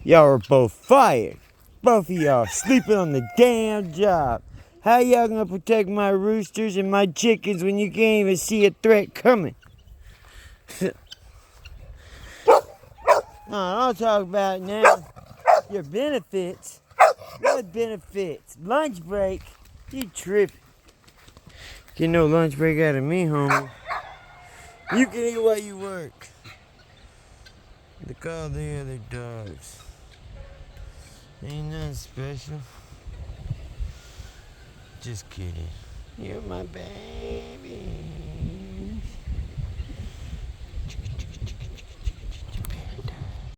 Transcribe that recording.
Y'all are both fired. Both of y'all sleeping on the damn job. How y'all gonna protect my roosters and my chickens when you can't even see a threat coming? No, I'll talk about now your benefits. What benefits? Lunch break? You tripping. Get no lunch break out of me, homie. You can eat while you work. Look at all the other dogs. Ain't nothing special. Just kidding. You're my baby.